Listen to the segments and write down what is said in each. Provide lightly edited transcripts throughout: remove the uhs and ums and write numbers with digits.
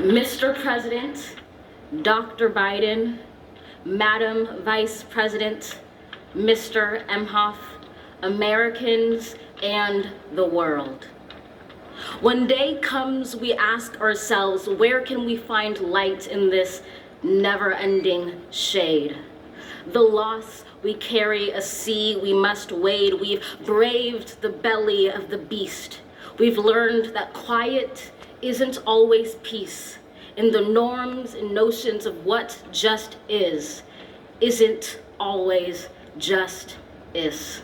Mr. President, Dr. Biden, Madam Vice President, Mr. Emhoff, Americans, and the world. When day comes, we ask ourselves, where can we find light in this never-ending shade? The loss we carry, a sea we must wade. We've braved the belly of the beast. We've learned that quiet isn't always peace, and the norms and notions of what just is isn't always just is.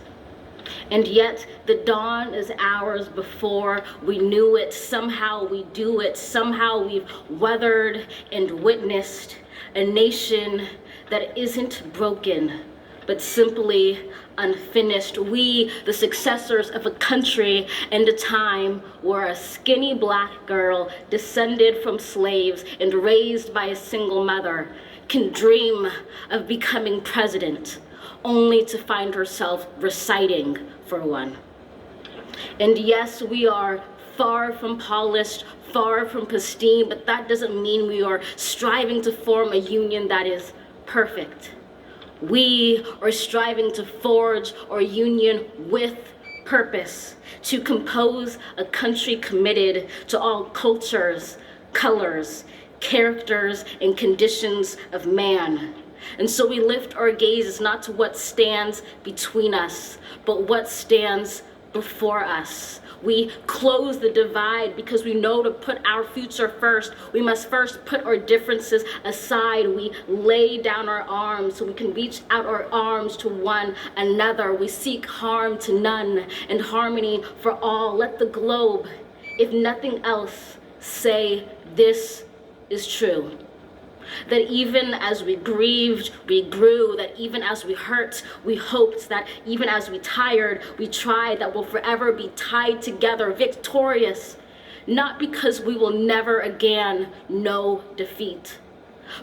And yet the dawn is ours before we knew it. Somehow we do it. Somehow we've weathered and witnessed a nation that isn't broken, but simply unfinished. We, the successors of a country and a time where a skinny black girl descended from slaves and raised by a single mother can dream of becoming president, only to find herself reciting for one. And yes, we are far from polished, far from pristine, but that doesn't mean we are striving to form a union that is perfect. We are striving to forge our union with purpose, to compose a country committed to all cultures, colors, characters, and conditions of man. And so we lift our gazes not to what stands between us, but what stands before us. We close the divide because we know to put our future first, we must first put our differences aside. We lay down our arms so we can reach out our arms to one another. We seek harm to none and harmony for all. Let the globe, if nothing else, say this is true. That even as we grieved, we grew. That even as we hurt, we hoped. That even as we tired, we tried. That we'll forever be tied together, victorious. Not because we will never again know defeat,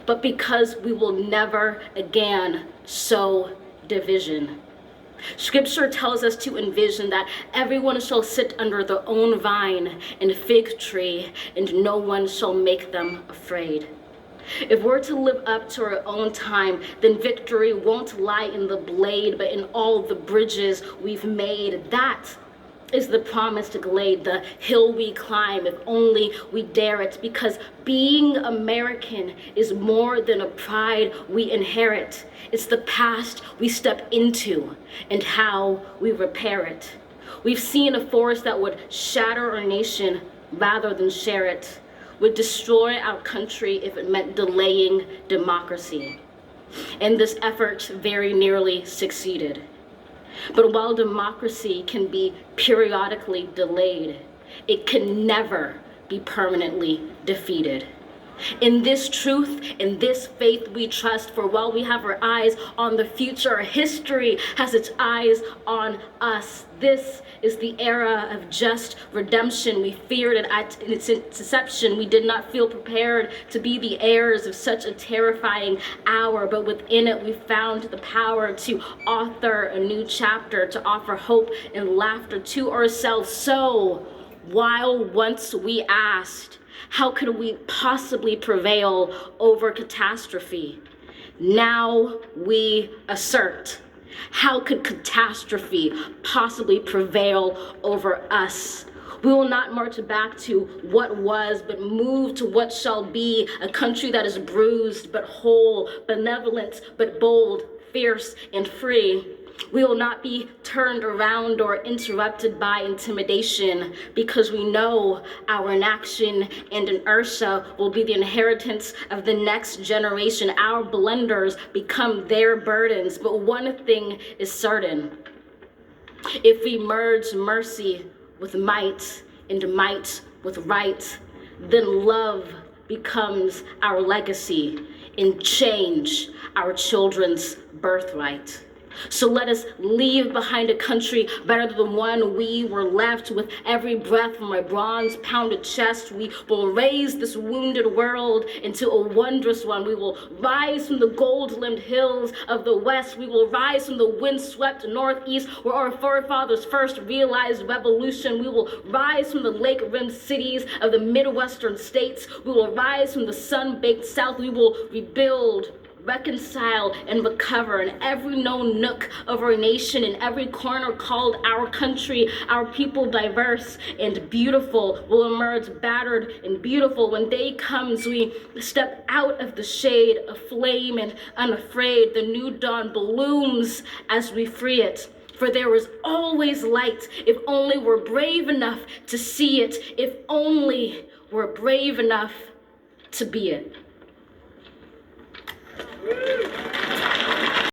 but because we will never again sow division. Scripture tells us to envision that everyone shall sit under their own vine and fig tree, and no one shall make them afraid. If we're to live up to our own time, then victory won't lie in the blade, but in all the bridges we've made. That is the promised glade, the hill we climb, if only we dare it. Because being American is more than a pride we inherit. It's the past we step into and how we repair it. We've seen a force that would shatter our nation rather than share it, would destroy our country if it meant delaying democracy. And this effort very nearly succeeded. But while democracy can be periodically delayed, it can never be permanently defeated. In this truth, in this faith we trust, for while we have our eyes on the future, history has its eyes on us. This is the era of just redemption. We feared it at its inception. We did not feel prepared to be the heirs of such a terrifying hour, but within it we found the power to author a new chapter, to offer hope and laughter to ourselves. So, while once we asked, how could we possibly prevail over catastrophe? Now we assert, how could catastrophe possibly prevail over us? We will not march back to what was, but move to what shall be, a country that is bruised but whole, benevolent but bold, fierce and free. We will not be turned around or interrupted by intimidation, because we know our inaction and inertia will be the inheritance of the next generation. Our blunders become their burdens. But one thing is certain: if we merge mercy with might and might with right, then love becomes our legacy and change our children's birthright. So let us leave behind a country better than the one we were left. With every breath from my bronze-pounded chest, we will raise this wounded world into a wondrous one. We will rise from the gold-limbed hills of the west. We will rise from the wind-swept northeast, where our forefathers first realized revolution. We will rise from the lake-rimmed cities of the Midwestern states. We will rise from the sun-baked south. We will rebuild, reconcile, and recover in every known nook of our nation, in every corner called our country. Our people, diverse and beautiful, will emerge battered and beautiful. When day comes, we step out of the shade, aflame and unafraid. The new dawn blooms as we free it. For there is always light, if only we're brave enough to see it, if only we're brave enough to be it.